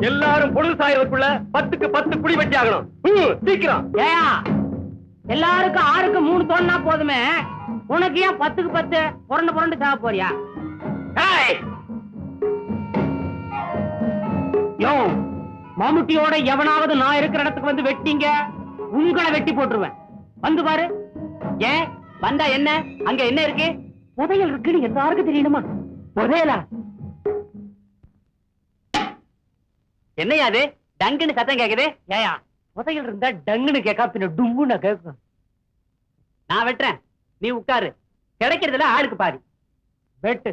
எல்லாரும் பொழுது சாயறதுக்குள்ள 10க்கு 10 குடி வெட்டி ஆகணும். சீக்கிரம். ஏயா எல்லாருக்கும் 6க்கு 3 தோணுனா போதுமே, உனக்கு ஏன் 10க்கு 10 புரண்டு புரண்டு சாக போறியா? யோ, மம்முட்டியோட எவனாவது நான் இருக்கிற இடத்துக்கு வந்து வெட்டிங்க, உங்களை வெட்டி போட்டுருவேன். வந்து பாரு. ஏன் வந்தா என்ன? அங்க என்ன இருக்கு? புதையல் இருக்குன்னு எல்லாருக்கும் தெரியணுமா? புதையலா? என்னையா அது டங்குன்னு சத்தம் கேக்குது? ஏயா புதையல் இருந்தா டங்குன்னு கேட்கா பின்ன டும்முன்னு கேட்கும். நான் வெட்டுறேன், நீ உட்காரு. கிடைக்கிறதுல ஆளுக்கு பாதி வெட்டு.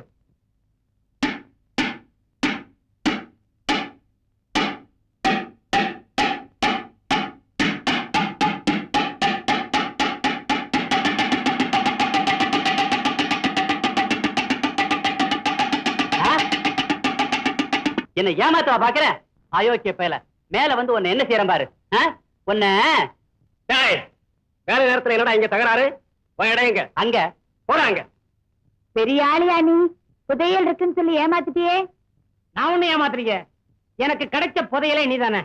என்ன ஏமாத்தவா பாக்குற? அயோக்கிய பயல, மேல வந்து உன்னை என்ன செய்யறேன் பாரு. உன்ன வேலை நேரத்துல என்னடா இங்க தகராறு? எங்க அங்க போறாங்க. பெரிய ஆளியா நீ? புதையல் இருக்குன்னு சொல்லி ஏமாத்திட்டியே. நான் ஒண்ணு ஏமாத்துறீங்க? எனக்கு கிடைச்ச புதையலே நீ தானே.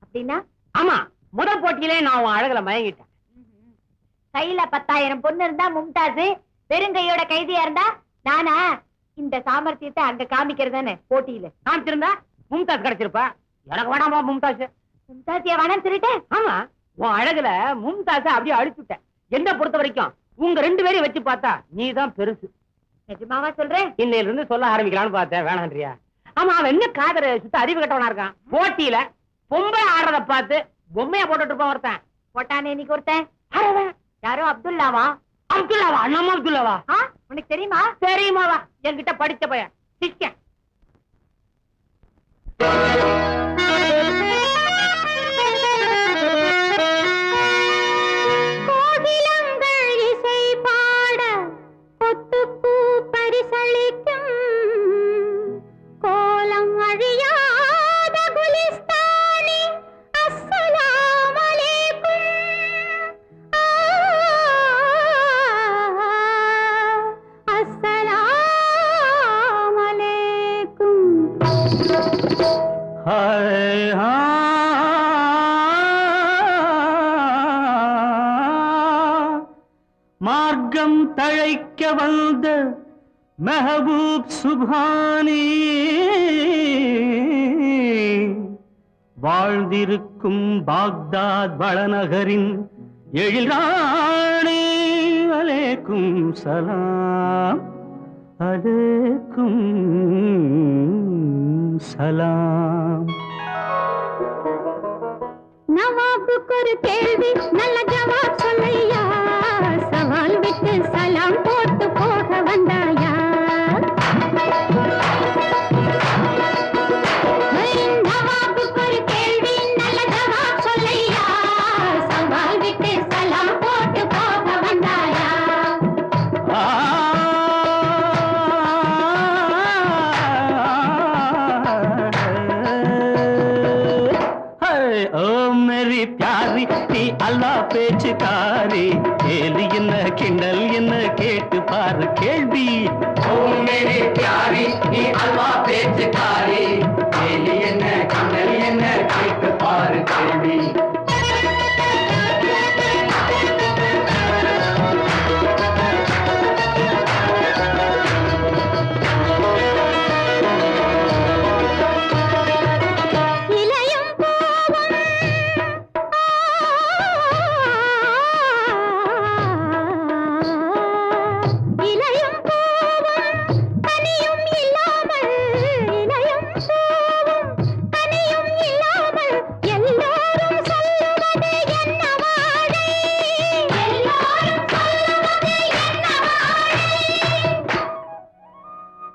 அப்படின்னா? ஆமா, முதல் போட்டியிலே நான் உன் அழகுல மயங்கிட்டேன். கையில 10,000 பொண்ணு இருந்தா மும்தாஸ், பெருங்கையோட கைதியா இருந்தா நானா? இந்த சாமர்த்தியத்தை அங்க காமிக்கிறதானே போட்டியில. காமிச்சிருந்தா மும்தாஸ் கிடைச்சிருப்பா. எனக்கு வேணாமா மும்தாஸ்? மும்தாசியா வேணாம் சொல்லிட்டேன். ஆமா, உன் அழகுல மும்தாஸ அப்படியே அழிச்சுட்டேன். என்ன பொறுத்த வரைக்கும் உங்க 2 பேரையும் வச்சு பார்த்தா நீ தான் பெருசு. நிஜமாவா சொல்றேன்? இன்னையில இருந்து சொல்ல ஆரம்பிக்கலாம்னு பார்த்தேன், வேணான்றியா? ஆமா, அவன் என்ன காதல சுத்த அறிவு கட்டவனா இருக்கான். போட்டியில பொம்பளை ஆடுறத பார்த்து பொம்மையா போட்டுட்டு இருப்பான் ஒருத்தன். போட்டானே இன்னைக்கு ஒருத்தன். யாரோ அப்துல்லாவா? அப்துல்லாவா? அண்ணாமா அப்துல்லாவா? உனக்கு தெரியுமா? தெரியுமாவா? என்கிட்ட படிச்ச பையன் சிக்கன். மார்க்கம் தழைக்க வந்த மெஹபூப் சுபானி வாழ்ந்திருக்கும் பாக்தாத் வளநகரின் எழில்ராணி. அலேக்கும் சலாம், அலேக்கும் சலாம். நவாபுக்கு ஒரு கேள்வி, நல்ல ஜவாப் சொல்லையா. சவால் விட்டு சலாம் போட்டு போக வந்தாயா? நவாபுக்கு ஒரு கேள்வி, நல்ல ஜவாப் சொல்லையா. சவால் விட்டு சலாம் போட்டு போக வந்தாயா? ओ मेरी प्यारी நீ அல்லாஹ் பேச்சுக்காரி, கேள்வி என்ன கிண்டல் என்ன கேட்டு பாரு கேள்வி. ஓ மேரி பியாரி நீ அல்லாஹ் பேச்சுக்காரி, கேள்வி என்ன கிண்டல் என்ன கேட்டு பாரு கேள்வி.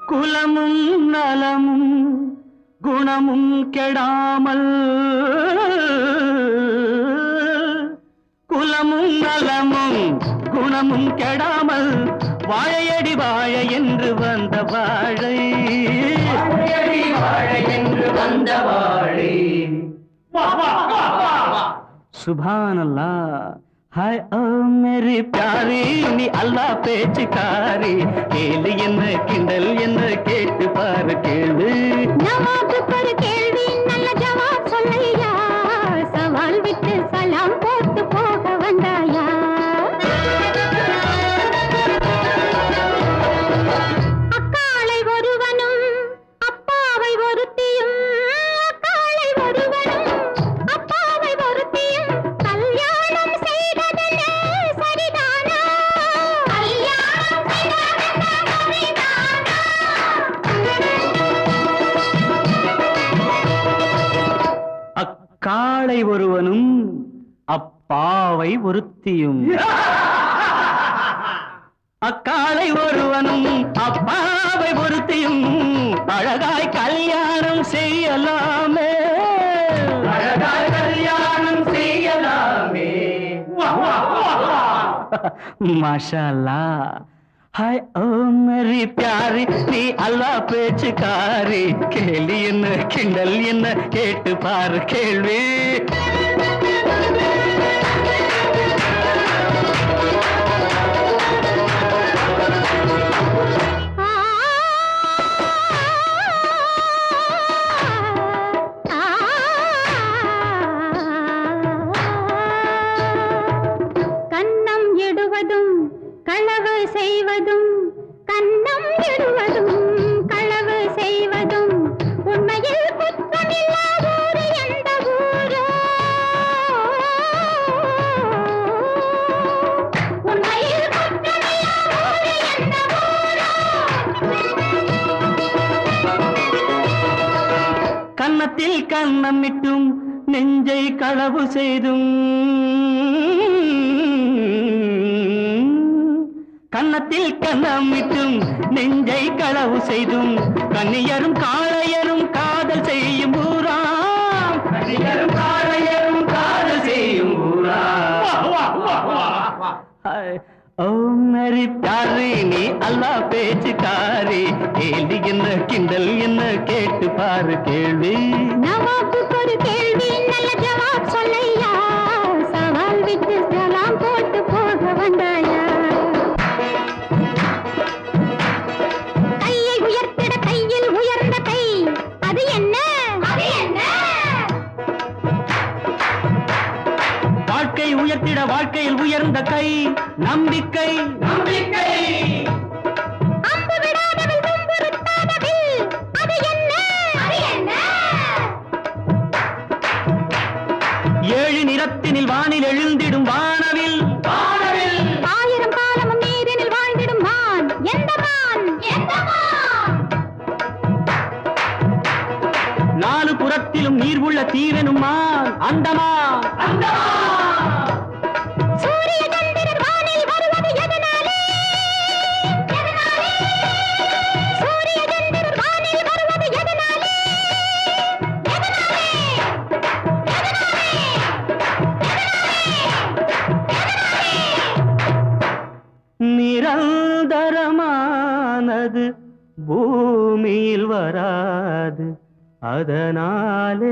குலமும் நலமும் குணமும் கெடாமல், குலமும் நலமும் குணமும் கெடாமல், வாழையடி வாழ என்று வந்த வாழை, வாழையடி வாழ என்று வந்த வாழை. சுபானல்லாஹ் हाय ओ मेरी प्यारी நீ அல்லா பேச்சுக்காரி கேளு என்ன கிண்டல் என்ன கேட்டு பாரு கேளு நவாபு பர் கேள்வி நல்ல ஜவாப் சொல்லையா சவால் விட்டு சலாம் போட்டு போக வந்தாயா அக்காளை ஒருவனும் அப்பாவை ஒருத்தியும் அக்காளை ஒருவனும் அப்பாவை ஒருத்தியும் கல்யாணம் செய்ததென்ன சரிதானா கல்யாணம் செய்ததென்ன அக்காளை ஒருவனும் அப்பாவை ஒருத்தியும் அக்காளை ஒருவனும் அப்பாவை ஒருத்தியும் அழகாய் கல்யாணம் செய்யலாமே அழகாய் கல்யாணம் செய்யலாமே மாஷா அல்லாஹ் हाय ओ मेरी प्यारी நீ அல்லா பேச்சுக்காரி கேள்வி என்ன கிண்டல் என்ன கேட்டு பாரு கேள்வி கண்ணம் இடுவதும் களவு செய்வதும் கண்ணம் இடுவதும் களவு செய்வதும் உண்மையில் குற்றமில்லாத ஊரு எந்த ஊரோ உண்மையில் குற்றமில்லாத ஊரு எந்த ஊரோ கன்னத்தில் கண்ணமிட்டும் நெஞ்சை களவு செய்தும் கன்னத்தில் கண்ணமிட்டும் நெஞ்சை களவு செய்தும் கன்னியரும் காளையரும் காதல் செய்யும் ஊராம் கன்னியரும் காளையரும் காதல் செய்யும் ஊராம் ஓ மேரி பியாரி நீ அல்லா பேச்சுக்காரி கேள்வி என்ன கிண்டல் என்ன கேட்டு பாரு கேள்வி நவாபு ஒரு கேள்வி நல்ல ஜவாப் சொல்லையா சவால் விட்டு சலாம் போட்டு போக வந்தாயா கையை உயர்த்திட கையில் உயர்ந்த கை அது என்ன அது என்ன வாழ்க்கை உயர்த்திட வாழ்க்கையில் உயர்ந்த கை நம்பிக்கை நம்பிக்கை அம்பு விடாதவள் துன்புறுத்தாதவள் அது என்ன அது என்ன ஏழு நிறத்தினில் வானில் எழுந்திடும் வானவில் வானவில் ஆயிரம் காலமும் நீரினில் வாழ்ந்திடும் மான் எந்த மான் எந்த மான் நாலு புறத்திலும் நீர் உள்ள தீவெனும் மான் அந்தமான் அந்தமான் சூரிய சந்திரர் வானில் வருவது எதனாலே எதனாலே சூரிய சந்திரர் வானில் வருவது எதனாலே எதனாலே நிரந்தரமானது பூமியில் வராது அதனாலே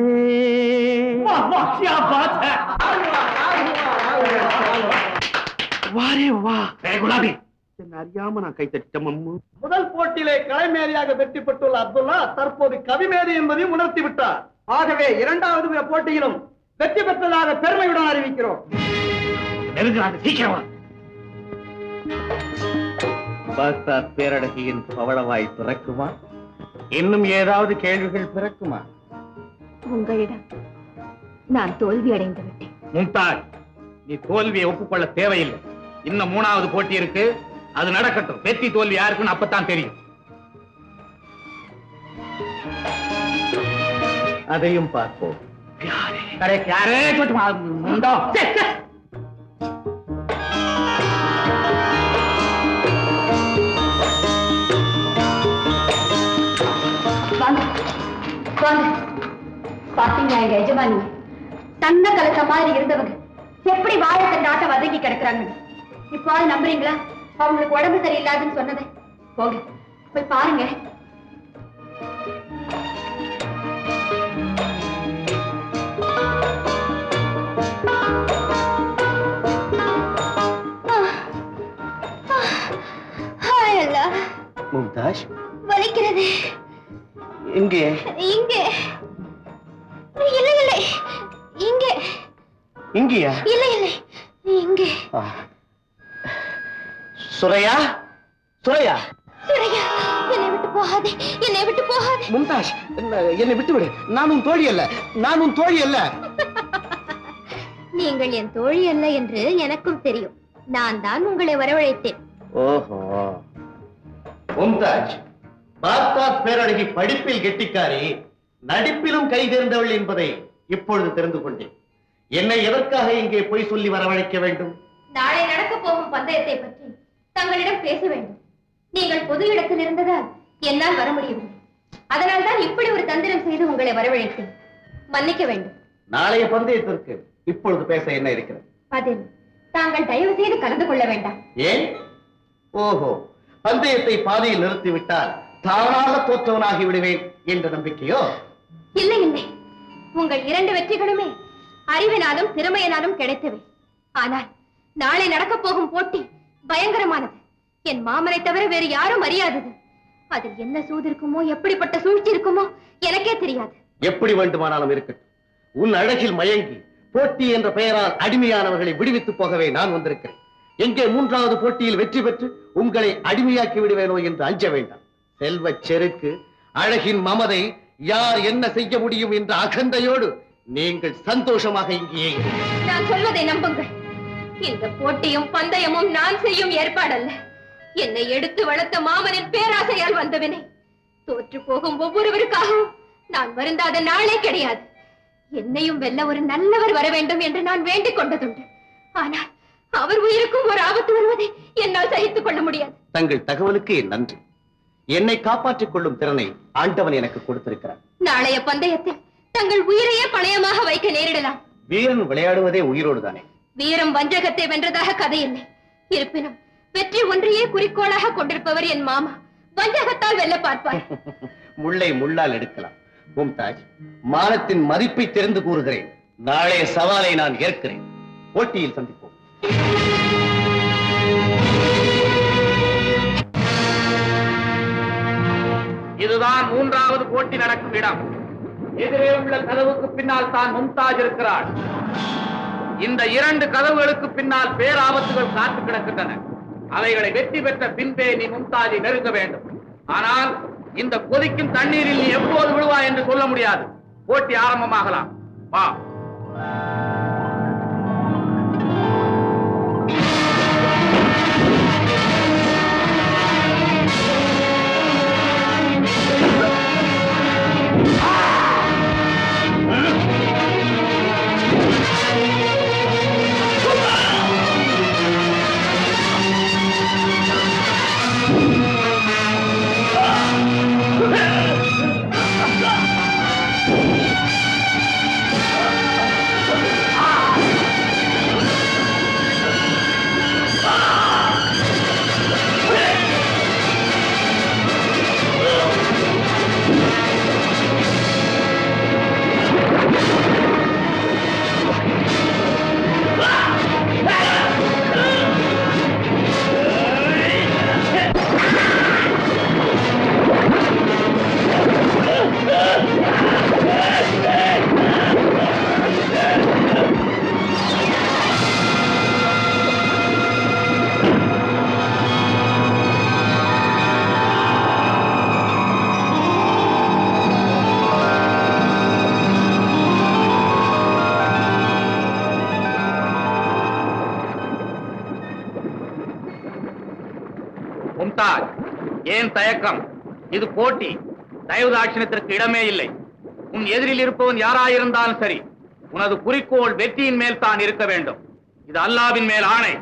வாரே வா குலாபி என்ன அறியாம நான் கை தட்டிட்டேன் மம்மு. முதல் போட்டியிலே கலைமேதையாக வெற்றி பெற்றுள்ள அப்துல்லா தற்போது கவிமேதை என்பதையும் உணர்த்தி விட்டார். ஆகவே இரண்டாவது போட்டியிலும் வெற்றி பெற்றதாக பெருமையுடன் அறிவிக்கிறோம். சீக்கிரம் பாக்தாத் பேரழகியின் பவளவாய் திறக்குமா? இன்னும் ஏதாவது கேள்விகள் பிறக்குமா? உங்களிடம் நான் தோல்வி அடைந்து விட்டேன். மும்தாஜ், நீ தோல்வியை ஒப்புக்கொள்ள தேவையில்லை. இன்னும் மூணாவது போட்டி இருக்கு, அது நடக்கட்டும். வெற்றி தோல்வி யாருக்குன்னு அப்பதான் தெரியும். அதையும் பார்ப்போம். பாத்தீங்களா எங்க எஜமானி தங்க கலக்க மாதிரி இருந்தவங்க எப்படி வாழத்தை நாட்ட வதங்கி கிடக்குறாங்க. இப்போ நம்புறீங்களா? அவங்களுக்கு உடம்பு சரியில்லாதுன்னு சொன்னதை போங்க போய் பாருங்க. மும்தாஜ், வலிக்கிறது. எங்கே? இங்கே. இல்லை இல்லை, இங்கே. இங்கேயா? இல்லை இல்லை, இங்கே. சுரையா, சுரையா, சுரையா, என்னை விட்டு போகாதே, என்னை விட்டு போகாதே. மும்தாஜ், என்னை விட்டு விடு. நான் உன் தோழி அல்ல, நான் உன் தோழி அல்ல. நீங்கள் என் தோழி அல்ல என்று எனக்கும் தெரியும். நான் தான் உங்களை வரவழைத்தேன். ஓஹோ, மும்தாஜ், பாக்தாத் பேரழகி படிப்பில் கெட்டிக்காரி, நடிப்பிலும் கை தேர்ந்தவள் என்பதை இப்பொழுது தெரிந்து கொண்டேன். என்னை எதற்காக இங்கே போய் சொல்லி வரவழைக்க வேண்டும்? நாளை நடக்க போகும் பந்தயத்தை பற்றி தங்களிடம் பேச வேண்டும். நீங்கள் பொது இடத்தில் இருந்ததால் என்னால் வர முடியவில்லை. அதனால் தான் இப்படி ஒரு தந்திரம் செய்து உங்களை வரவழைத்தேன். மன்னிக்க வேண்டும். நாளைய பந்தயத்திற்கு இப்பொழுது பேச என்ன இருக்கிறது? அதில் தாங்கள் தயவு செய்து கலந்து கொள்ள வேண்டாம். ஏன்? ஓஹோ, பந்தயத்தை பாதியில் நிறுத்திவிட்டால் தானாக தோற்றவனாகி விடுவேன் என்ற நம்பிக்கையோ? இல்லை இல்லை, உங்கள் 2 வெற்றிகளுமே அறிவினாலும் திறமையினாலும் கிடைத்தவை. ஆனால் நாளை நடக்கப் போகும் போட்டி பயங்கரமானது. என் மாமனை தவிர வேறு யாரும் அறியாதது. அதில் என்ன சூது இருக்குமோ, எப்படிப்பட்ட சூழ்ச்சி இருக்குமோ எனக்கே தெரியாது. எப்படி வேண்டுமானாலும் இருக்கட்டும். உன் அழகில் மயங்கி போட்டி என்ற பெயரால் அடிமையானவர்களை விடுவித்து போகவே நான் வந்திருக்கிறேன். எங்கே 3வது போட்டியில் வெற்றி பெற்று உங்களை அடிமையாக்கி விடுவேனோ என்று அஞ்ச வேண்டாம். செல்வச் செருக்கு, அழகின் மமதை, யார் என்ன செய்ய முடியும் என்ற அகந்தையோடு நீங்கள் சந்தோஷமாக இங்கே. நான் சொல்வதை நம்புங்கள். இந்த போட்டியும் பந்தயமும் நான் செய்யும் ஏற்பாடல்ல. என்னை எடுத்து வளர்த்த மாமனின் பேராசையால் வந்த வினை. தோற்று போகும் ஒவ்வொருவருக்காகவும் நான் வருந்தாத நாளே கிடையாது. என்னையும் வெல்ல ஒரு நல்லவர் வர வேண்டும் என்று நான் வேண்டிக் கொண்டதுண்டு. ஆனால் அவர் உயிருக்கும் ஒரு ஆபத்து வருவதை என்னால் சகித்துக் கொள்ள முடியாது. தங்கள் தகவலுக்கு என் நன்றி. என்னை காப்பாற்றிக் கொள்ளும் திறனை ஆண்டவன் எனக்கு கொடுத்திருக்கிறார். நாளைய பந்தயத்தில் தங்கள் உயிரையே பணயமாக வைக்க நேரிடலாம். வீரன் விளையாடுவதே உயிரோடு தானே. வீரம் வஞ்சகத்தை வென்றதாக கதை இல்லை. இருப்பினும் வெற்றி ஒன்றையே குறிக்கோளாக கொண்டிருப்பவர் என் மாமா. வஞ்சகத்தால் வெல்ல பார்ப்பார். முள்ளை முள்ளால் எடுக்கலாம். மும்தாஜ், மானத்தின் மதிப்பை தெரிந்து கூறுகிறேன். நாளைய சவாலை நான் ஏற்கிறேன். போட்டியில் சந்திப்போம். இதுதான் 3வது போட்டி நடக்கும் இடம். எதிரே உள்ள கதவுக்கு பின்னால் தான் மும்தாஜ் இருக்கிறாள். இந்த 2 கதவுகளுக்கு பின்னால் பேராபத்துகள் காத்து கிடக்கின்றன. அவைகளை வெற்றி பெற்ற பின்பே நீ மும்தாஜை நெருங்க வேண்டும். ஆனால் இந்த கொதிக்கும் தண்ணீரில் நீ எப்போது விழுவாய் என்று சொல்ல முடியாது. போட்டி ஆரம்பமாகலாம். வா. மும்தாஜ், ஏன் தயக்கம்? இது போட்டி. தயவுதாட்சிணத்திற்கு இடமே இல்லை. உன் எதிரில் இருப்பவன் யாராயிருந்தாலும் சரி, உனது குறிக்கோள் வெற்றியின் மேல் தான் இருக்க வேண்டும். இது அல்லாஹ்வின் மேல் ஆணை.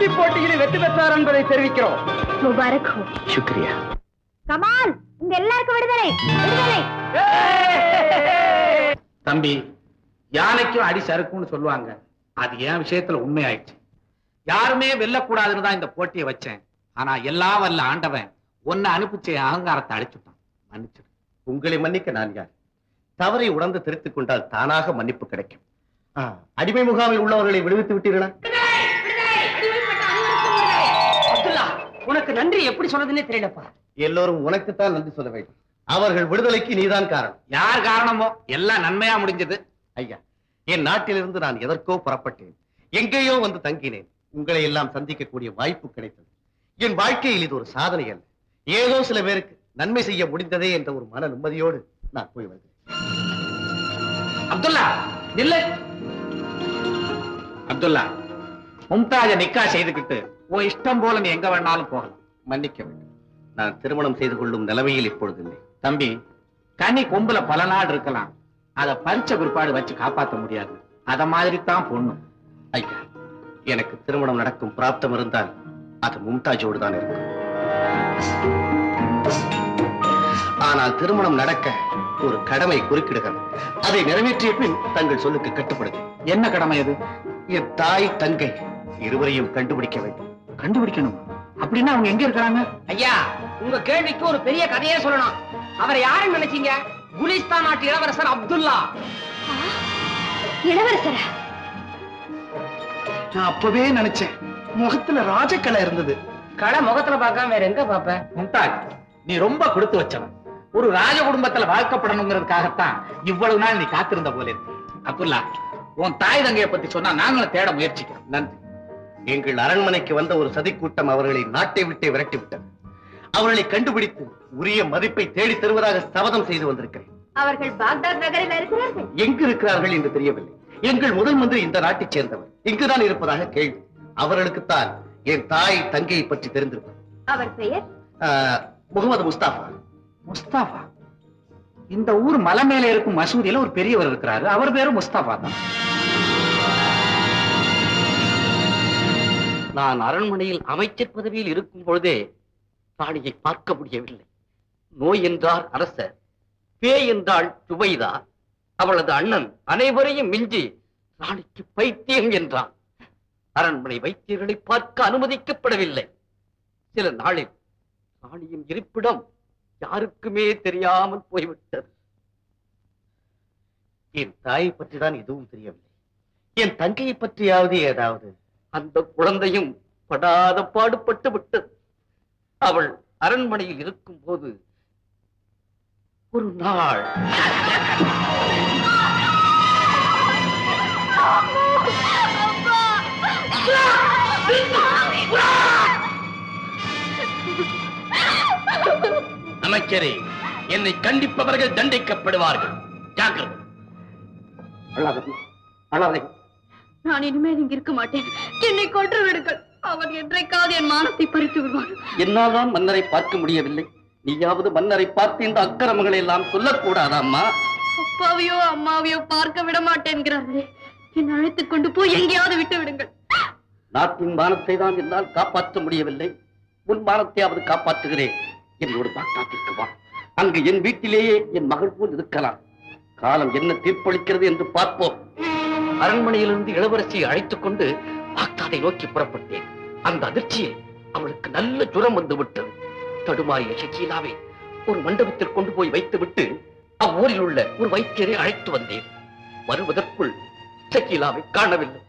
இறுதிப் போட்டியில் வெற்றி பெற்றார் என்பதை தெரிவிக்கிறோம். முபாரக் ஹோ. சுக்ரியா. கமால், உங்க எல்லாருக்கும் விடுதலை, விடுதலை. தம்பி, யானைக்கும் அடி சறுக்கும்னு சொல்லுவாங்க. அது என் விஷயத்துல உண்மையாயிடுச்சு. யாருமே வெல்லக்கூடாதுன்னு தான் இந்த போட்டியை வச்சேன். ஆனா எல்லாம் வல்ல ஆண்டவன் ஒன்னு அனுப்பிச்ச அகங்காரத்தை அழிச்சுட்டான். மன்னிச்சிடு. உங்களை மன்னிக்க நான் யார்? தவறை உணர்ந்து திருத்திக் கொண்டால் தானாக மன்னிப்பு கிடைக்கும். அடிமை முகாமில் உள்ளவர்களை விடுவித்து விட்டீர்களா? அப்துல்லா, உனக்கு நன்றி எப்படி சொல்றதுன்னே தெரியலப்பா. எல்லோரும் உனக்குத்தான் நன்றி சொல்ல வேண்டும். அவர்கள் விடுதலைக்கு நீதான் காரணம். யார் காரணமோ எல்லாம் நன்மையா முடிஞ்சது. ஐயா, என் நாட்டிலிருந்து நான் எதற்கோ புறப்பட்டேன். எங்கேயோ வந்து தங்கினேன். உங்களை எல்லாம் சந்திக்கக்கூடிய வாய்ப்பு கிடைத்தது. என் வாழ்க்கையில் இது ஒரு சாதனை அல்ல. ஏதோ சில பேருக்கு நன்மை செய்ய முடிந்ததே என்ற ஒரு மன நிம்மதியோடு நான் போய் வருகிறேன். அப்துல்லா, இல்லை. அப்துல்லா, மும்தாஜ நிக்கா செய்துகிட்டு உன் இஷ்டம் போல நீ எங்க வேணாலும் போகலாம். மன்னிக்க வேண்டும். நான் திருமணம் செய்து கொள்ளும் நிலைமையில் இப்பொழுது இல்லை. தம்பி, கனி கொம்புல பல நாள் இருக்கலாம். அதை பறிச்ச பிற்பாடு வச்சு காப்பாற்ற முடியாது. அத மாதிரி தான் பொண்ணு. ஐயா, எனக்கு திருமணம் நடக்கும் பிராப்தம் இருந்தால் அது மும்தாஜோடு தான் இருக்கும். ஆனால் திருமணம் நடக்க ஒரு கடமை குறுக்கிடுகிறது. அதை நிறைவேற்றிய பின் தங்கள் சொல்லுக்கு கட்டுப்படுது. என்ன கடமை அது? என் தாய் தங்கை இருவரையும் கண்டுபிடிக்க வேண்டும். கண்டுபிடிக்கணும். அப்படின்னா அவங்க எங்க இருக்கிறாங்க? ஐயா, உங்க கேள்விக்கு ஒரு பெரிய கதையே சொல்லணும். அவரை யாருன்னு நினைச்சீங்க? குலிஸ்தான் நாட்டு இளவரசர் அப்துல்லா. இளவரசரா? நான் அப்பவே நினைச்சேன், முகத்துல ராஜக்கலை இருந்தது. கடை முகத்துல பார்க்காம வேற எங்க பாப்ப? மும்தாஜ், நீ ரொம்ப கொடுத்து வச்சவன். ஒரு ராஜ குடும்பத்துல வாழ்க்கப்படணுங்கிறதுக்காகத்தான் இவ்வளவு நாள் நீ காத்திருந்த போல இருக்கு. அப்துல்லா, உன் தாய் தங்கையை பத்தி சொன்னா நாங்களும் தேட முயற்சிக்கிறோம். நன்றி. எங்கள் அரண்மனைக்கு வந்த ஒரு சதிக்கூட்டம் அவர்களை நாட்டை விட்டே விரட்டி விட்டது. அவர்களை கண்டுபிடித்து உரிய மதிப்பை தேடி தருவதாக சபதம் செய்து வந்திருக்கிறேன். அவர்கள் பாக்தாத் நகரில் இருக்கிறார்கள். எங்கு இருக்கிறார்கள் என்று தெரியவில்லை. எங்கள் முதல் மந்திரி இந்த நாட்டைச் சேர்ந்தவர். இங்குதான் இருப்பதாக கேள்வி. அவர்களுக்குத்தான் என் தாய் தங்கையை பற்றி தெரிந்திருக்கும். அவர் பெயர் முகமது முஸ்தாபா. முஸ்தாபா? இந்த ஊர் மலை மேல இருக்கும் மசூதியில ஒரு பெரியவர் இருக்கிறாரு. அவர் பேரும் முஸ்தாபா தான். நான் அரண்மனையில் அமைச்சர் பதவியில் இருக்கும் பொழுதே ராணியை பார்க்க முடியவில்லை. நோய் என்றார் அரசர், பேய் என்றாள் சுபைதா. அவளது அண்ணன் அனைவரையும் மிஞ்சி ராணிக்கு பைத்தியம் என்றான். அரண்மனை வைத்தியர்களை பார்க்க அனுமதிக்கப்படவில்லை. சில நாளில் ராணியின் இருப்பிடம் யாருக்குமே தெரியாமல் போய்விட்டது. என் தாயை பற்றி தான் எதுவும் தெரியவில்லை. என் தங்கையை பற்றியாவது ஏதாவது? அந்த குழந்தையும் படாத பாடுபட்டு விட்டது. அவள் அரண்மனையில் இருக்கும் போது ஒரு நாள் அமைச்சரே, என்னை கண்டிப்பவர்கள் தண்டிக்கப்படுவார்கள். ஜாக்கிரதை. நான் இனிமேல் இங்க இருக்க மாட்டேன். என்னை கொன்று விடுங்கள். அவன் என்றைக்காவது என் மானத்தை பறித்து விடுவான். என்னால் தான் மன்னரை பார்க்க முடியவில்லை. நீயாவது மன்னரை பார்த்து இந்த அக்கிரமங்களை எல்லாம் சொல்லக்கூடாதா அம்மா? அப்பாவையோ அம்மாவையோ பார்க்க விட மாட்டேன்கிறார்களே. என்னை அழைத்துக் கொண்டு போய் எங்கேயாவது விட்டு விடுங்கள். நாட்டின் மானத்தை தான் என்னால் காப்பாற்ற முடியவில்லை. உன் மானத்தையாவது காப்பாற்றுகிறேன். என்னோடு பாக்தாத்திற்கு வா. அங்கு என் வீட்டிலேயே என் மகள் போல் இருக்கலாம். காலம் என்ன தீர்ப்பளிக்கிறது என்று பார்ப்போம். அரண்மனையிலிருந்து இளவரசியை அழைத்துக் கொண்டு பாக்தாதை நோக்கி புறப்பட்டேன். அந்த அதிர்ச்சியில் அவளுக்கு நல்ல ஜுரம் வந்து விட்டது. தடுமாறிய ஷக்கீலாவை ஒரு மண்டபத்தில் கொண்டு போய் வைத்துவிட்டு அவ்வூரில் உள்ள ஒரு வைத்தியரை அழைத்து வந்தேன். வருவதற்குள் ஷக்கீலாவை காணவில்லை.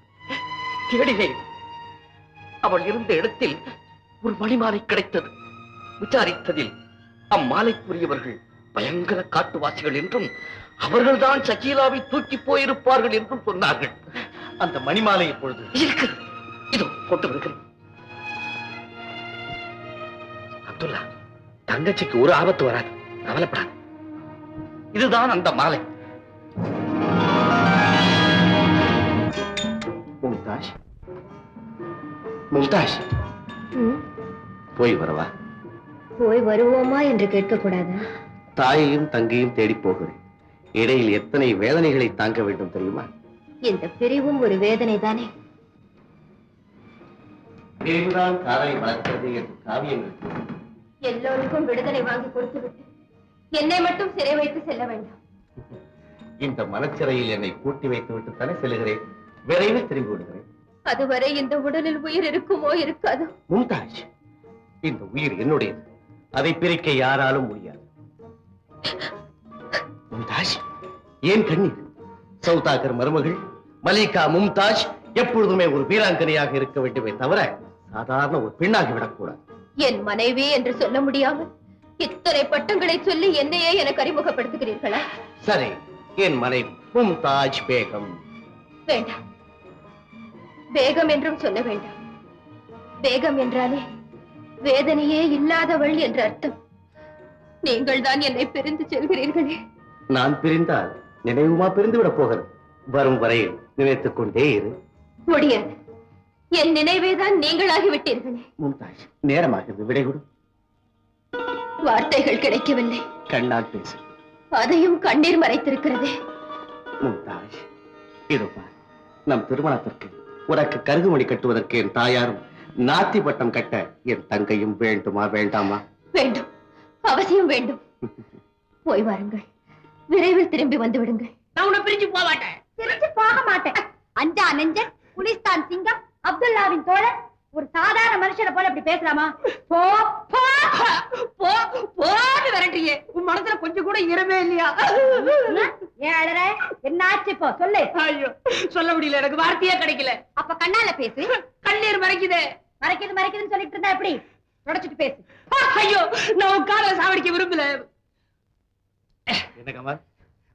தேடினேன். அவள் இருந்த இடத்தில் ஒரு மணிமாலை கிடைத்தது. விசாரித்ததில் அம்மாலைக்குரியவர்கள் பயங்கர காட்டுவாசிகள் என்றும் அவர்கள்தான் ஷக்கீலாவை தூக்கி போயிருப்பார்கள் என்றும் சொன்னார்கள். அந்த மணிமாலை இப்பொழுது இருக்கு. இதோ போட்டு வருகிறேன். அப்துல்லா, தங்கச்சிக்கு ஒரு ஆபத்து வராது, கவலைப்படாது. இதுதான் அந்த மாலை. மும்தாஜ், மும்தாஜ், போய் வரவா? போய் வருவோமா என்று கேட்கக்கூடாதா? தாயையும் தங்கையும் தேடி போகிறேன். இடையில் எத்தனை வேதனைகளை தாங்க வேண்டும் தெரியுமா? இந்த பிரிவும் ஒரு வேதனை தானே. பிரிவுதான் காதலை வளர்க்கிறது என்று காவியங்கள். எல்லோருக்கும் விடுதலை வாங்கி கொடுத்துவிட்டு என்னை மட்டும் சிறை வைத்து செல்ல வேண்டாம். இந்த மனச்சிறையில் என்னை கூட்டி வைத்து விட்டு தானே செல்கிறேன். விரைவில் திரும்பி விடுகிறேன். அதுவரை இந்த உடலில் உயிர் இருக்குமோ இருக்காதோ? மும்தாஜ், இந்த உயிர் என்னுடையது. அதை பிரிக்க யாராலும் முடியாது. மும்தாஜ், ஏன் கண்ணீர்? சௌதாகர் மருமகள் மலிகா மும்தாஜ் எப்பொழுதுமே ஒரு வீராங்கனையாக இருக்க வேண்டுமே தவிர சாதாரண ஒரு பெண்ணாகி விடக்கூடாது. என் மனைவி என்று சொல்ல முடியாமல் இத்தனை பட்டங்களை சொல்லி என்னையே எனக்கு அறிமுகப்படுத்துகிறீர்களா? சரி, என் மனைவி மும்தாஜ் பேகம். வேண்டாம், பேகம் என்றும் சொல்ல வேண்டாம். பேகம் என்றாலே வேதனையே இல்லாதவள் என்ற அர்த்தம். நீங்கள் தான் என்னை பிரிந்து செல்கிறீர்களே. நான் பிரிந்தால் நினைவுமா பிரிந்து விட போகிறது. வரும் வரையில் நினைத்துக் கொண்டே இரு. முடியாது, என் நினைவே தான் நீங்களாகி விட்டீர்களே. மும்தாஜ், நேரமாகிறது, விடை கொடு. வார்த்தைகள் கிடைக்கவில்லை. கண்ணால் பேசு. அதையும் கண்ணீர் மறைத்திருக்கிறதே. மும்தாஜ், இதோ பார், நம் திருமணத்திற்கு உனக்கு கருகுமணி கட்டுவதற்கு என் தாயாரும் நாத்தி பட்டம் கட்ட என் தங்கையும் வேண்டுமா வேண்டாமா? வேண்டும், அவசியம் வேண்டும். போய் வாருங்கள், விரைவில் திரும்பி வந்து விடுங்கள். நான் உன்னை பிரிஞ்சு போக மாட்டேன். பிரிஞ்சு போக மாட்டேன். அஞ்சா நெஞ்சன், குலிஸ்தான் சிங்கம், அப்துல்லாவின் தோழர், ஒரு சாதாரண மனுஷனை போல இப்படி பேசலாமா? போ போ போ போன்னு விரட்டியே. உன் மனசுல கொஞ்சம் கூட ஈரமே இல்லையா? ஏன் அழற? என்ன ஆச்சு இப்போ சொல்லு. ஐயோ, சொல்ல முடியல, எனக்கு வார்த்தையே கிடைக்கல. அப்ப கண்ணால பேசு. கண்ணீர் மறைக்குதே. மறைக்குதுன்னு சொல்லிட்டு இருந்தா எப்படி? தொடச்சிட்டு பேசு. ஐயோ, நான் உன் காலை சாவடிக்க விரும்பல. என்ன கமல்,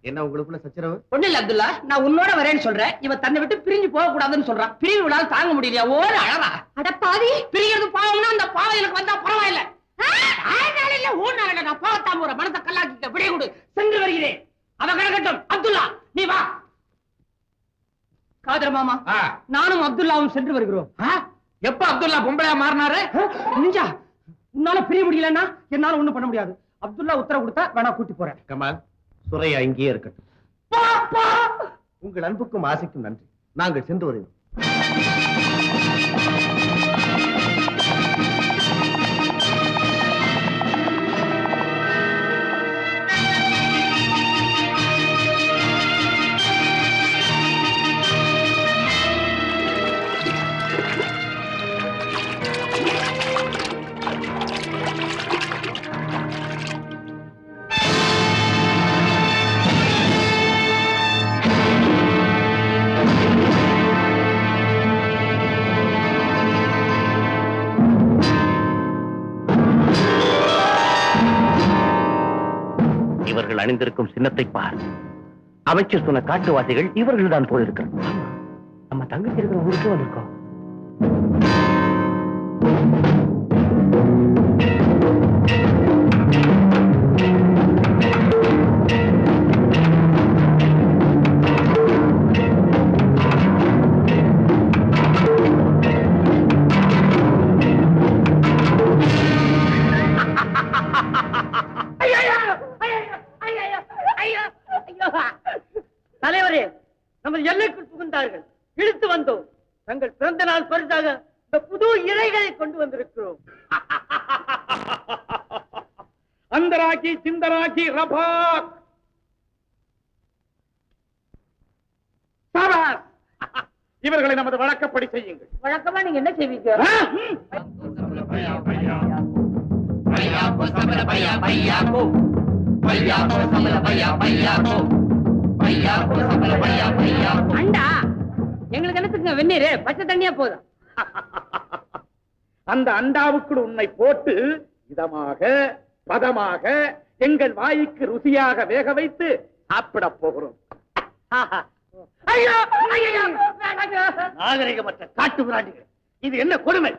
என்ன உங்களுக்குள்ள சச்சரவு? ஒண்ணு இல்ல அப்துல்லா, நான் உன்னோட வரேன்னு சொல்றேன். இவன் தன்னை விட்டு பிரிஞ்சு போக கூடாதுன்னு சொல்றான். பிரிவு விடாது தாங்க முடியலையா? ஓர அழறா. அடப்பாவி, பிரிகிறது பாவம்னா அந்த பாவம் எனக்கு வந்தா பரவாயில்ல. நான் பாவத்தாம ஒரு மனத்தை கல்லாக்கிக்க. விடை கொடு, சென்று வருகிறேன். அவ கிடக்கட்டும். அப்துல்லா, நீ வா. காதர் மாமா, நானும் அப்துல்லாவும் சென்று வருகிறோம். எப்ப அப்துல்லா பொம்பளையா மாறினாரு? நிஞ்சா, உன்னால பிரிய முடியலன்னா என்னால ஒண்ணும் பண்ண முடியாது. அப்துல்லா உத்தரவு கொடுத்தா வேணா கூட்டி போறேன். கமல், சுரையா இங்கேயே இருக்கட்டும். உங்கள் அன்புக்கும் ஆசைக்கும் நன்றி. நாங்கள் சென்று வருகிறோம். இவர்கள் அணிந்திருக்கும் சின்னத்தை பார். அமைச்சர் சொன்ன காட்டுவாசிகள் இவர்கள் தான் போயிருக்கிறோம். நம்ம தங்கச்சி இருக்கிற ஊருக்கு வந்திருக்கோம். தலைவரே, நம்ம எல்லைக்குள் புகுந்தார்கள். இழுத்து வந்தோம். தங்கள் பிறந்த நாள் பரிசாக இந்த புது இலைகளை கொண்டு வந்திருக்கிறோம். அந்தராக்கி சிந்தராக்கி ரபாக். இவர்களை நமது வழக்கப்படி செய்யுங்கள். வழக்கமா நீங்க என்ன செய்வீங்க? அண்டா, எங்களுக்கு என்னத்துக்குங்க வெந்நீர்? பச்சை தண்ணியா போதும். அந்த அண்டாவுக்குள் உன்னை போட்டு இதமாக பதமாக எங்கள் வாய்க்கு ருசியாக வேக வைத்து சாப்பிட போகிறோம். நாகரிகமற்ற காட்டு விராண்டிகள், இது என்ன கொடுமை?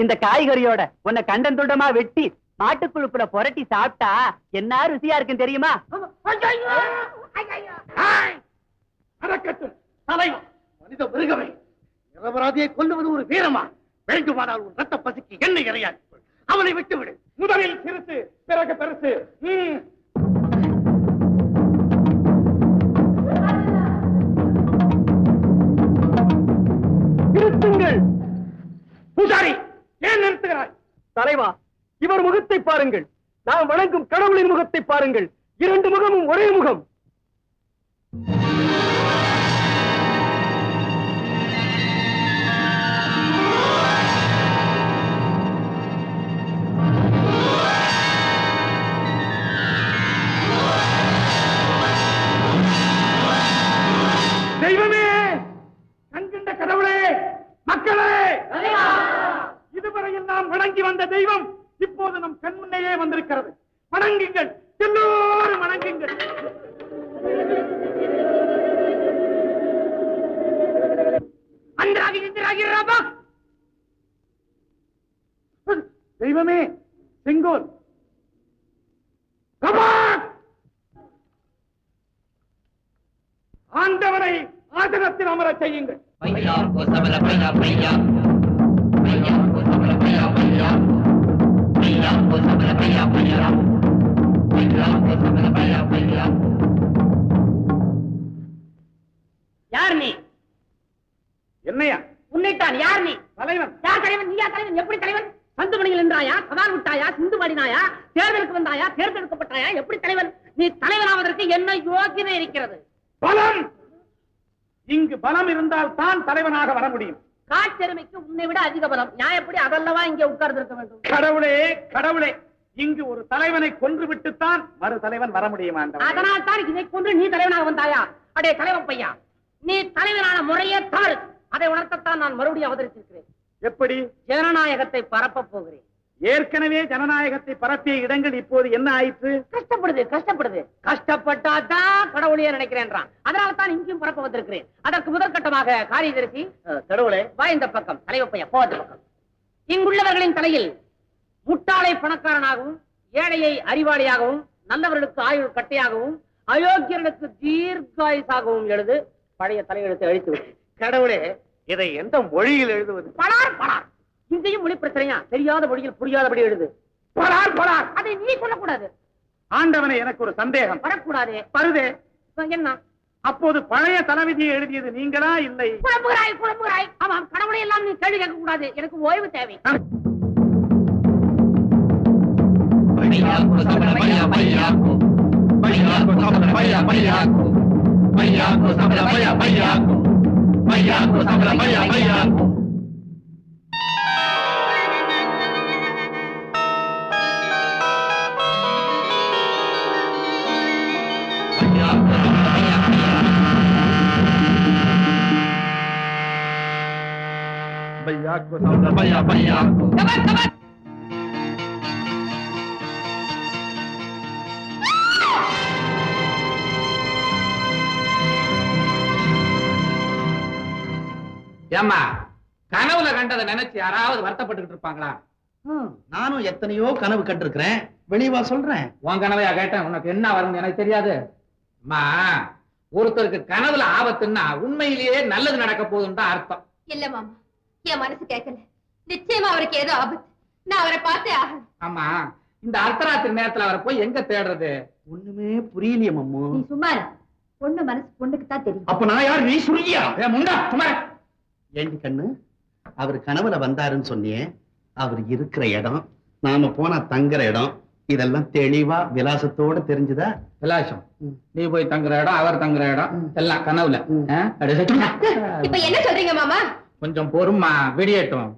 இந்த காய்கறியோட உன்னை கண்டன் துண்டமா வெட்டி மாட்டுக்குழுப்புல புரட்டி சாப்பிட்டா என்ன ருசியா இருக்குன்னு தெரியுமா? அறக்கட்டும் தலைவன், மனித மிருகமே, நிரபராதியை கொல்லுவது ஒரு வீரமா? வேண்டுமானால் உன் ரத்த பசிக்கு என்ன இறையாது அவனை விட்டுவிடு. முதலில் சிறுசு பிறகு பெருசு. நிறுத்துங்கள். பூசாரி, ஏன் நிறுத்துகிறாய்? தலைவா, இவர் முகத்தை பாருங்கள். நாம் வணங்கும் கடவுளின் முகத்தை பாருங்கள். இரண்டு முகமும் ஒரே முகம். தெய்வமே, கண்கண்ட கடவுளே, மக்களே, இதுவரையில் நாம் வணங்கி வந்த தெய்வம் இப்போது நம் கண் முன்னேயே வந்திருக்கிறது. வணங்குங்கள், எல்லோரும் வணங்குங்கள். தெய்வமே, செங்கோல், ஆண்டவனை ஆசனத்தில் அமரச் செய்யுங்கள். யார் நீ? என்னையா? உன்னைத்தான். யார் நீ? தலைவன். யார் தலைவன்? நீயா தலைவன்? எப்படி தலைவன்? சந்துமணியில் என்றாயா? சவால் விட்டாயா? சிந்து பாடினாயா? தேர்தலுக்கு வந்தாயா? தேர்ந்தெடுக்கப்பட்டாயா? எப்படி தலைவன்? நீ தலைவனாவதற்கு என்ன யோகியதை இருக்கிறது? பலம். இங்கு பலம் இருந்தால் தான் தலைவனாக வர முடியும். காட்டெருமைக்கு உன்னை விட அதிக பலம். நான் எப்படி அதல்லவா இங்கே உட்கார்ந்து இருக்க வேண்டும்? கடவுளே, கடவுளே, இங்கு ஒரு தலைவனை கொன்று விட்டுத்தான் மறு தலைவன் வர முடியும். அதனால் தான் இதை கொண்டு நீ தலைவனாக வந்தாயா? அடே தலைவன் பையா, நீ தலைவனான முறையே தாழ். அதை உணர்த்தத்தான் நான் மறுபடியும் அவதரித்திருக்கிறேன். எப்படி? ஜனநாயகத்தை பரப்ப போகிறேன். ஏற்கனவே ஜனநாயகத்தை பரப்பிய இடங்கள் இப்போது என்ன ஆயிற்று? கஷ்டப்படுது. கஷ்டப்பட்டாதான் கடவுளையே நினைக்கிறேன்றான். அதனால தான் இங்கேயும் பரப்ப வந்திருக்கிறேன். அதற்கு முதற்கட்டமாக காரியதரிசி கடவுளே, வா இந்த பக்கம். தலைவ பையா, போவது பக்கம். இங்குள்ளவர்களின் தலையில் முட்டாளை பணக்காரனாகவும், ஏழையை அறிவாளியாகவும், நல்லவர்களுக்கு ஆயுள் கட்டையாகவும், அயோக்கியர்களுக்கு தீர்க்காயுசாகவும் எழுது. பழைய தலையெழுத்தை அழித்து விட்டு. கடவுளே, இதை எந்த மொழியில் எழுதுவது? பலார். இங்கேயும் மொழி பிரச்சனையா? தெரியாத மொழியில் புரியாதபடி எழுது. பலார். அதை நீ சொல்லக்கூடாது. ஆண்டவனே, எனக்கு ஒரு சந்தேகம். வரக்கூடாது. வருதே. என்ன? அப்போது பழைய தலைவிதியை எழுதியது நீங்களா இல்லை? குழம்புகிறாய். ஆமாம், கடவுளை எல்லாம் நீ கேள்வி கேட்க கூடாது. எனக்கு ஓய்வு தேவை. ஏம்மா, கனவுல கண்டதை நினைச்சு யாராவது வருத்தப்பட்டு இருப்பாங்களா? நானும் எத்தனையோ கனவு கண்டிருக்கிறேன். வெளிவா சொல்றேன். உன் கனவையா கேட்டேன். உனக்கு என்ன வரும்னு எனக்கு தெரியாது. அம்மா, ஒருத்தருக்கு கனவுல ஆபத்துன்னா உண்மையிலேயே நல்லது நடக்க போகுதுன்னு தான் அர்த்தம். இல்ல மாமா, என் மனசு கேட்கல. நிச்சயமா அவருக்கு ஏதோ ஆபத்து. நான் அவரை பார்த்தே ஆகணும். ஆமா, இந்த அர்த்தராத்திரி நேரத்துல அவரை போய் எங்க தேடுறது? ஒண்ணுமே புரியலையே மம்மு. நீ சும்மா இரு. பொண்ணு மனசு பொண்ணுக்கு தான் தெரியும். அப்ப நான் யார்? நீ சொல்லியா? முண்டா சும்மா. ஏண்டி கண்ணு, அவர் கனவுல வந்தாருன்னு சொன்னியே, அவர் இருக்கிற இடம், நாம போன தங்குற இடம், இதெல்லாம் தெளிவா விலாசத்தோட தெரிஞ்சுதா? விலாசம்? நீ போய் தங்குற இடம், அவர் தங்குற இடம் எல்லாம் கனவுல. இப்ப என்ன சொல்றீங்க மாமா? கொஞ்சம் பொறுமா, விடியட்டும்.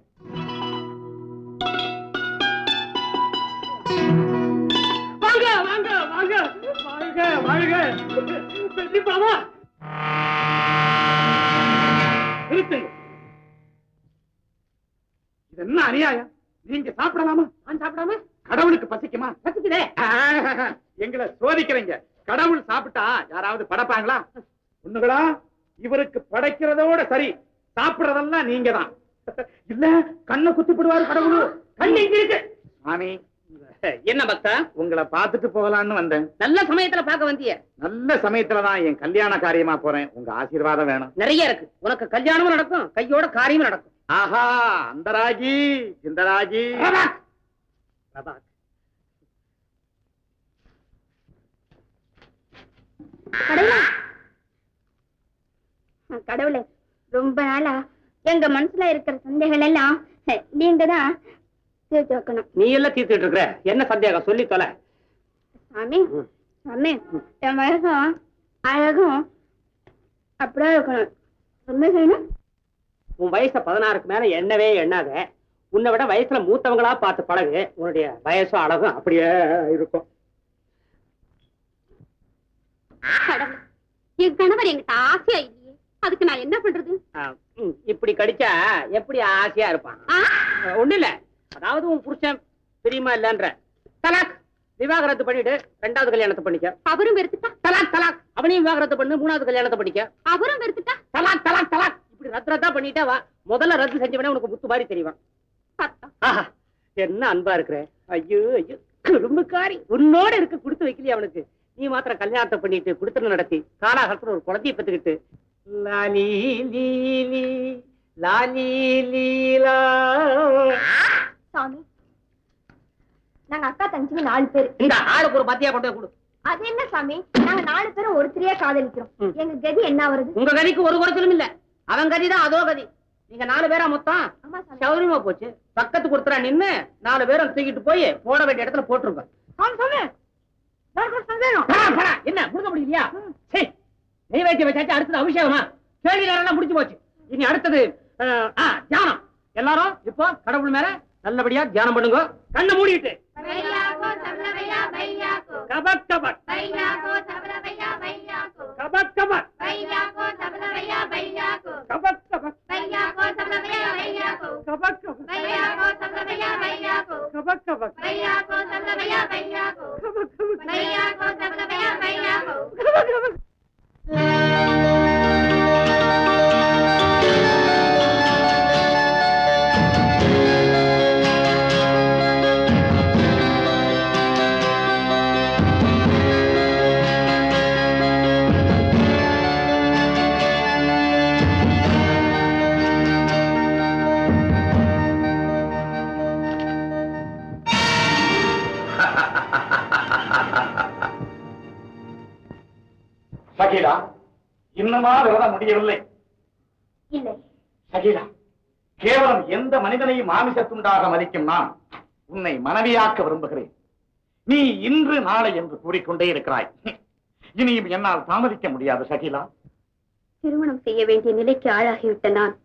இது என்ன அநியாயம்? நீங்க சாப்பிடலாமா? நான் சாப்பிடாம? கடவுளுக்கு பசிக்குமா? பசிக்குதே. எங்களை சோதிக்கிறீங்க. கடவுள் சாப்பிட்டா யாராவது படைப்பாங்களா? ஒண்ணுகளா, இவருக்கு படைக்கிறதோட சரி, சாப்பிடுறதெல்லாம் நீங்க தான். இல்ல கண்ணை குத்திப்படுவாரு கடவுள். கண்ணு இங்க இருக்கு. சாமி, என்ன பக்தா? உங்களை பார்த்துட்டு போகலான்னு வந்தேன். நல்ல சமயத்துல பார்க்க வந்திய. நல்ல சமயத்துலதான் என் கல்யாண காரியமா போறேன். உங்க ஆசீர்வாதம் வேணும். நிறைய இருக்கு. உனக்கு கல்யாணமும் நடக்கும், கையோட காரியமும் நடக்கும். ஆஹா, அந்த ராகி இந்த ராகி. கடவுளே, ரொம்ப நாளா எங்க மனசுல இருக்கிற சந்தேகம் எல்லாம் நீங்க தான் தீர்த்து வைக்கணும். நீ எல்லாம் தீர்த்துட்டு இருக்கிற என்ன சந்தேகம் சொல்லி தொலை. சாமி சாமி, என் வயசும் அழகும் அப்படியே இருக்கணும். என்ன செய்யணும்? உன் வயசு 16க்கு மேல எண்ணவே எண்ணாத. உன்னை விட வயசுல மூத்தவங்களா பார்த்து பழகு. உன்னுடைய வயசும் அழகும் அப்படியே இருக்கும். கடவுளே, என் கணவர் எங்கிட்ட ஆசையா இல்லையே, அதுக்கு நான் என்ன பண்றது? இப்படி கடிச்சா எப்படி ஆசையா இருப்பான்? ஒண்ணு இல்ல, அதாவது உன் புருஷன் பிரியமா இல்லன்ற தலாக், விவாகரத்து பண்ணிட்டு 2வது கல்யாணத்தை பண்ணிக்க. அவரும் வெறுத்துட்டா? தலாக் தலாக். அவனையும் விவாகரத்து பண்ணு, 3வது கல்யாணத்தை பண்ணிக்க. அவரும் வெறுத்துட்டா? தலாக் தலாக் தலாக். இப்படி ரத்தா பண்ணிட்டா வா, முதல்ல ரத்து செஞ்சவனே உனக்கு முத்து மாதிரி தெரியும். ஆஹா, என்ன அன்பா இருக்கிற. ஐயோ ஐயோ, குறும்புக்காரி. உன்னோட இருக்க கொடுத்து வைக்கலையே அவனுக்கு. நீ மாத்திரம் கல்யாணத்தை பண்ணிட்டு குடுத்தன நடத்தி காலாகலத்துல ஒரு குழந்தைய பெற்றுக்கிட்டு லாலி லீலி லாலி லீலா. சாமி, நாங்க அக்கா தங்கச்சி 4 பேர். இந்த ஆளுக்கு ஒரு மத்தியா கொண்டு கொடு. அது என்ன சாமி, நாங்க 4 பேரும் ஒருத்தரையா காதலிக்கிறோம். எங்க கதி என்ன வருது? உங்க கதிக்கு ஒரு குறைச்சலும் இல்ல. அவன் கதிதான் அதோ கதி. நீங்க 4 பேரா மொத்தம் சௌரியமா போச்சு. பக்கத்துக்கு ஒருத்தரா நின்னு 4 பேரும் தூக்கிட்டு போய் போட வேண்டிய இடத்துல போட்டுருங்க. என்ன முடிக்க முடியலையா? நெய் வைக்க வச்சாச்சு, அடுத்தது அபிஷேகமா? கேள்வி நேரம் முடிச்சு போச்சு. இனி அடுத்தது தியானம். எல்லாரும் இப்போ கடவுள் மேல நல்லபடியா தியானம் பண்ணுங்க. கண்ணை மூடிட்டு கபக் கபக் கபக் கபக் கபக் கபக் கபக் கபக் கபக் சகிலா, இன்னுமா விரதம் முடியவில்லை? இல்லை. சகிலா, கேவலம் எந்த மனிதனையும் மாமிசத்துண்டாக மதிக்கும் நான் உன்னை மனைவியாக்க விரும்புகிறேன். நீ இன்று நாளை என்று கூறிக்கொண்டே இருக்கிறாய். இனியும் என்னால் தாமதிக்க முடியாது சகிலா. திருமணம் செய்ய வேண்டிய நிலைக்கு ஆளாகிவிட்ட நான்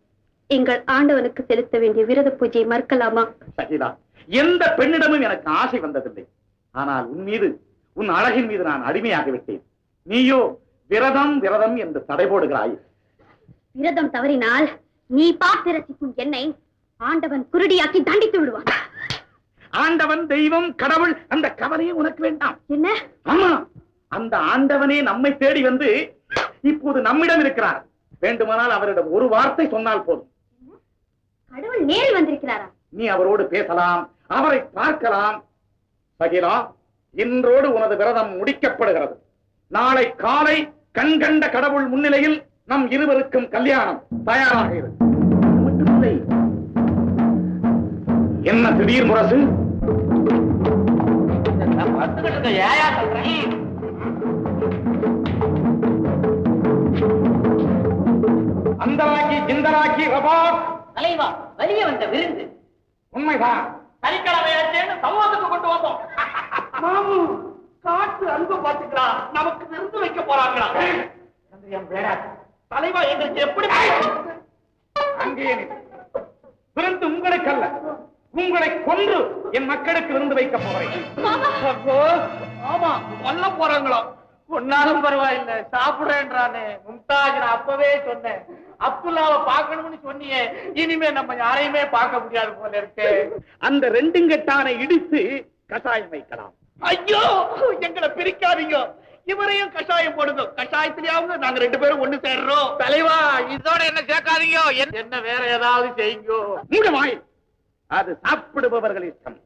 எங்கள் ஆண்டவனுக்கு செலுத்த வேண்டிய விரத பூஜையை மறுக்கலாமா? சகிலா, எந்த பெண்ணிடமும் எனக்கு ஆசை வந்ததில்லை. ஆனால் உன் மீது, உன் அழகின் மீது நான் அடிமையாகிவிட்டேன். நீயோ விரதம் விரதம் என்று தடை போடுகிறாய். விரதம் தவறினால் நீ பார்த்து ரசிக்கும் என்னை ஆண்டவன் குருடியாக்கி தண்டித்து விடுவான். ஆண்டவன், தெய்வம், கடவுள் அந்த கவலையே உனக்கு வேண்டாம். என்ன? ஆமா, அந்த ஆண்டவனே நம்மை தேடி வந்து இப்போது நம்மிடம் இருக்கிறார். வேண்டுமானால் அவரிடம் ஒரு வார்த்தை சொன்னால் போதும். கடவுள் நேரில் வந்திருக்கிறாரா? நீ அவரோடு பேசலாம், அவரை பார்க்கலாம். சகிலா, இன்றோடு உனது விரதம் முடிக்கப்படுகிறது. நாளை காலை கண்கண்ட கடவுள் முன்னிலையில் நம் இருவருக்கும் கல்யாணம். தயாராக இரு. மட்டுமில்லை, என்ன திடீர் முரசு? அந்தராக்கி ஜிந்தராக்கி ரபாக் தலைவா, வெளியே வந்த விருந்து. உண்மைதான். சனிக்கிழமையாச்சேன்னு சமூகத்துக்கு கொண்டு வந்தோம். மாமு, காட்டு அன்பு பாத்துக்கிறா, நமக்கு விருந்து வைக்க போறாங்களா? தலைவா, எங்களுக்கு எப்படி அங்கே விருந்து உங்களுக்கு அல்ல, உங்களை கொன்று என் மக்களுக்கு விருந்து வைக்க போறேன். ஆமா, கொல்ல போறாங்களா? ஒன்னாலும் பரவாயில்ல, சாப்பிடுறேன்றானே. மும்தாஜ், நான் அப்பவே சொன்னேன், அப்துல்லாவை பார்க்கணும்னு சொன்னியே. இனிமே நம்ம யாரையுமே பார்க்க முடியாது போல இருக்கு. அந்த 2 கட்டானை இடித்து கஷாயம் வைக்கலாம். ஐயோ, எங்களை பிரிக்காதீங்க. இவரையும் கஷாயம் போடுங்க. கஷாயத்திலேயாவது நாங்க 2 பேரும் ஒண்ணு சேர்றோம். தலைவா, இதோட என்ன சேர்க்காதீங்க. என்ன வேற ஏதாவது செய்யுங்க. மூடமாய், அது சாப்பிடுபவர்கள் இஷ்டம்.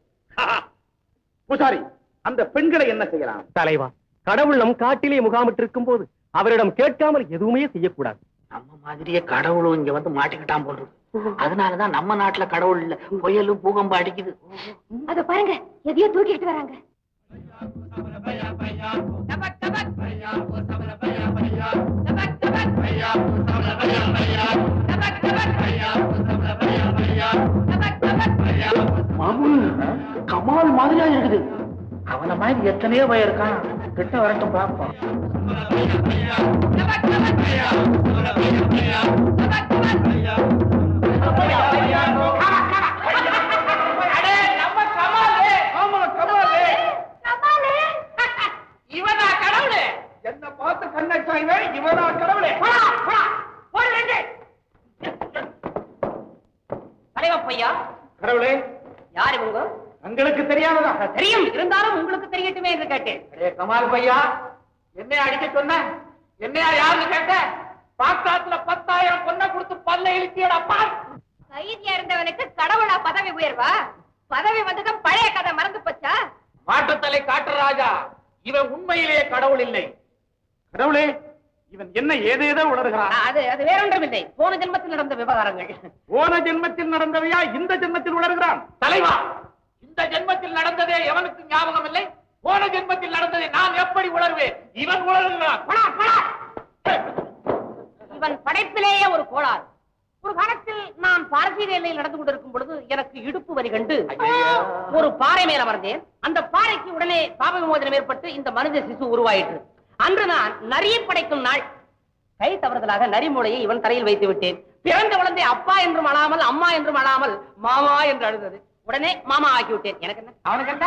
பூசாரி, அந்த பெண்களை என்ன செய்யலாம்? தலைவா, கடவுள் நம் காட்டிலே முகாமிட்டிருக்கும் போது அவரிடம் கேட்காமல் எதுவுமே செய்யக்கூடாது. நம்ம மாதிரியே கடவுளும் இங்க வந்து மாட்டிக்கிட்டான் போல் இருக்கு. அதனாலதான் நம்ம நாட்டுல கடவுள் இல்ல, புயலும் பூகம்பம் அடிக்குது. அத பாருங்க, எதையோ தூக்கிட்டு வராங்க. மாமு, கமால் மாதிரியா இருக்குது. அவன மாதிரி எத்தனையோ பயம் இருக்கான். கிட்ட வரட்டும் பாப்போம். இவனா கடவுளே? என்ன பார்த்து கண்ணாய்வே, இவனா கடவுளே? தலைவப்பையா, கடவுளே, யார் இவங்க? உங்களுக்கு தெரியாததா? தெரியும், இருந்தாலும் உங்களுக்கு தெரியட்டுமே என்று கேட்டேன். கமால் பையா, என்னைய அடிக்க சொன்ன? என்னையா யாருன்னு கேட்ட? பாக்காத்துல 10,000 பொண்ணை கொடுத்து பல்ல இழுத்தியடா. கைதியா இருந்தவனுக்கு கடவுளா பதவி உயர்வா? பதவி வந்ததும் பழைய கதை மறந்து போச்சா? மாற்றுத்தலை காட்டு ராஜா, இவன் உண்மையிலேயே கடவுள் இல்லை. கடவுளே, இவன் என்ன ஏதேதோ உணர்கிறான். அது வேறொன்றும் இல்லை, போன ஜென்மத்தில் நடந்த விவகாரங்கள். போன ஜென்மத்தில் நடந்தவையா இந்த ஜென்மத்தில் உணர்கிறான்? தலைவா, இந்த ஜென்மத்தில் நடந்ததே எவனுக்கு ஞாபகம் இல்லை. போன ஜென்மத்தில் நடந்ததை நான் எப்படி உணர்வேன்? இவன் உணர்கிறான். இவன் படைப்பிலேயே ஒரு கோளாறு. ஒரு காலத்தில் நான் பாரசீக எல்லையில் நடந்து கொண்டிருக்கும் பொழுது எனக்கு இடுப்பு வலி கண்டு ஒரு பாறை மேல அமர்ந்தேன். அந்த பாறைக்கு உடனே பாப விமோசனம் ஏற்பட்டு இந்த மனித சிசு உருவாயிற்று. அன்று நான் நரியை படைக்கும் நாள். கை தவறுதலாக நரி மூளையை இவன் தரையில் வைத்து விட்டேன். பிறந்த குழந்தை அப்பா என்றும் அழாமல், அம்மா என்றும் அழாமல் மாமா என்று அழுதது. உடனே மாமா ஆக்கி விட்டேன். எனக்கு என்ன, அவனுக்கு என்ன?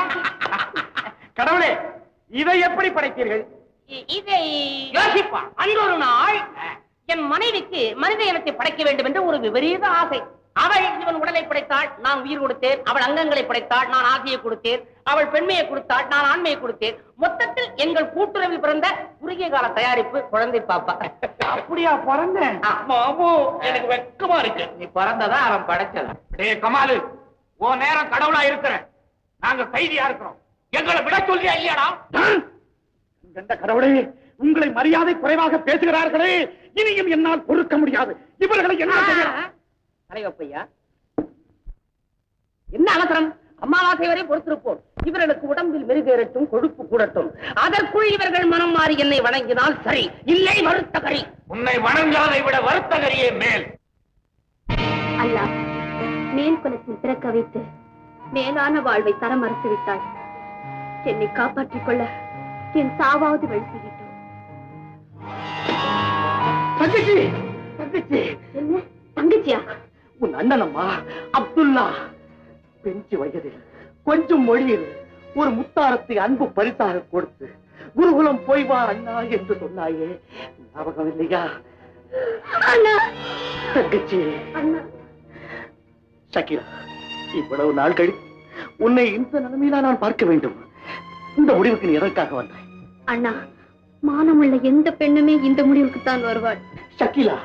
கடவுளே, இதை எப்படி படைத்தீர்கள்? இதை யோசிப்பா. அன்றொரு நாள் என் மனைவிக்கு மனித இனத்தை படைக்க வேண்டும் என்று ஒரு விபரீத ஆசை. அவள் இவன் உடலை படைத்தாள், நான் உயிர் கொடுத்தேன். அவள் அங்கங்களை படைத்தாள், நான் ஆசையை கொடுத்தேன். அவள் பெண்மையை கொடுத்தாள், நான் ஆண்மையை கொடுத்தேன். மொத்தத்தில் எங்கள் கூட்டுறவில் பிறந்த குறுகிய கால தயாரிப்பு குழந்தை பாப்பா. அப்படியா பிறந்தேன்? மாமு, எனக்கு வெக்கமா இருக்கு. நீ பிறந்ததா அவன் படைச்சதா? டேய் கமாலு, ஓ நேரம் கடவுளா இருக்கிற, நாங்க கைதியா இருக்கிறோம். எங்களை விட சொல்லியா இல்லையாடா? எந்த கடவுளே, உங்களை மரியாதை குறைவாக பேசுகிறார்களே, இனியும் என்னால் பொறுக்க முடியாது. இவர்களை என்ன செய்யலாம்? தலைவப்பையா, என்ன அவசரம்? அமாவாசை வரை பொறுத்திருப்போம். இவர்களுக்கு உடம்பில் மெருகேறட்டும், கொழுப்பு கூடட்டும். அதற்குள் இவர்கள் மனம் மாறி என்னை வணங்கினால் சரி, இல்லை வருத்த கறி. உன்னை வணங்காதை விட வருத்த கரியே மேல். அல்லா, மேல் குலத்தில் பிறக்க வைத்து மேலான வாழ்வை தர மறுத்து விட்டாய். என்னை காப்பாற்றிக் கொள்ள என் சாவாவது வழி செய்யிட்டோம். தங்கச்சி, தங்கச்சி. என்ன தங்கச்சியா? உன் அண்ணனம்மா அப்துல்லா பெஞ்சு வயதில் கொஞ்சம் மொழியில் ஒரு முத்தாரத்தை அன்பு பரிசாக கொடுத்து குருகுலம் போய் வா அண்ணா என்று சொன்னாயே, ஞாபகம் இல்லையா? அண்ணா, தங்கச்சி. அண்ணா. ஷக்கீரா, இவ்வளவு நாள் கழித்து உன்னை இந்த நிலைமையில நான் பார்க்க வேண்டும். இந்த முடிவுக்கு நீ எதற்காக வந்தாய்? அண்ணா, மானமுள்ள எந்த பெண்ணுமே இந்த முடிவுக்கு தான் வருவாள். ஷக்கீலா,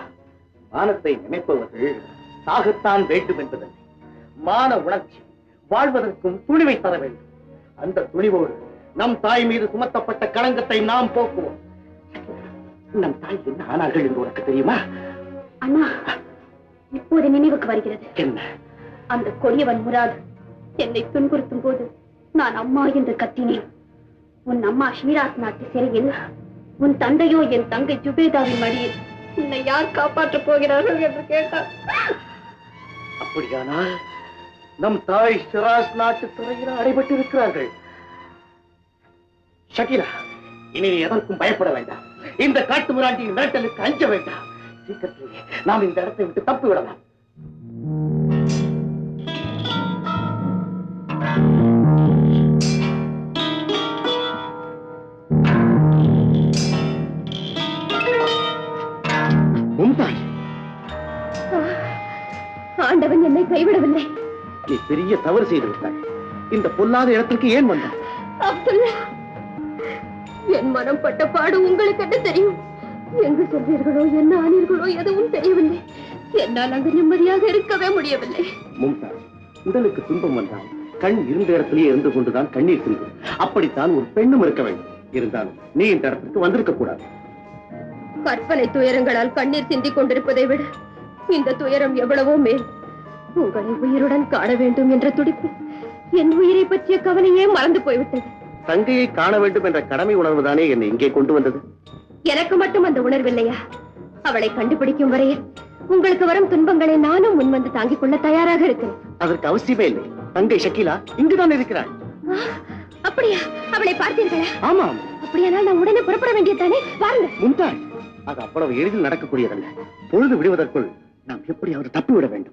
மானத்தை நினைப்பவர்கள் சாகத்தான் வேண்டும் என்பதில்லை. மான உணர்ச்சி வாழ்வதற்கும் துணிவை தர வேண்டும். அந்த துணிவோடு நம் தாய் மீது சுமத்தப்பட்ட களங்கத்தை நாம் போக்குவோம். நம் தாய் என்ன ஆனார்கள் என்று உனக்கு தெரியுமா? அண்ணா, இப்போது நினைவுக்கு வருகிறது. என்ன? அந்த கொடியவன் முராத் என்னை துன்புறுத்தும் போது நான் அம்மா என்று கத்தினேன். உன் அம்மா ஷீராஸ் நாட்டு சிறையில், உன் தந்தையோ என் தங்கை ஜுபேதாவின் மடியில். உன்னை யார் காப்பாற்றப் போகிறார்கள் என்று கேட்டார். அப்படியானால் நம் தாய் ஷிராஸ் நாட்டு சிறையில் அடைபட்டு இருக்கிறார்கள். ஷக்கீலா, இனி நீ எதற்கும் பயப்பட வேண்டாம். இந்த காட்டு மிராண்டியின் மிரட்டலுக்கு அஞ்ச வேண்டாம். சீக்கிரத்திலேயே நாம் இந்த இடத்தை விட்டு தப்பி விடலாம். மும்தாஜ், ஆண்டவன் என்னை கைவிடவில்லை. நீ பெரிய தவறு செய்து விட்டாய். இந்த பொல்லாத இடத்திற்கு ஏன் வந்தாய்? அப்துல்லா, என் மனம் பட்ட பாடு உங்களுக்கு என்ன தெரியும்? எங்கு சென்றீர்களோ, என்ன ஆனீர்களோ எதுவும் தெரியவில்லை. என்னால் அங்கு நிம்மதியாக இருக்கவே முடியவில்லை. மும்தாஜ், உடலுக்கு துன்பம் வந்தால் கண் இருந்த இடத்திலேயே இருந்து கொண்டுதான் கண்ணீர் சிந்தும். அப்படித்தான் ஒரு பெண்ணும் இருக்க வேண்டும். இருந்தாலும் நீ இந்த இடத்திற்கு வந்திருக்க கூடாது. கற்பனை துயரங்களால் கண்ணீர் சிந்திக் கொண்டிருப்பதை விட இந்த துயரம் எவ்வளவோ மேல். உங்களை உயிருடன் காண வேண்டும் என்ற துடிப்பு என் உயிரை பற்றிய கவலையே மறந்து போய்விட்டது. தங்கையை காண வேண்டும் என்ற கடமை உணர்வுதானே என்னை இங்கே கொண்டு வந்தது. எனக்கு மட்டும் அந்த உணர்வில்லையா? அவளை கண்டுபிடிக்கும் வரையில் உங்களுக்கு வரும் துன்பங்களை நானும் முன்வந்து தாங்கிக் கொள்ள தயாராக இருக்கிறேன். அதற்கு அவசியமே இல்லை. தங்கை ஷக்கீலா இங்குதான் இருக்கிறாள். அப்படியா? அவளை பார்த்தீர்களா? ஆமாம். அப்படியானால் நான் உடனே புறப்பட வேண்டியதானே? வாருங்கள். மும்தாஜ், அது அவ்வளவு எளிதில் நடக்கக்கூடியதல்ல. பொழுது விடுவதற்குள் நாம் எப்படியாவது தப்பிவிட வேண்டும்.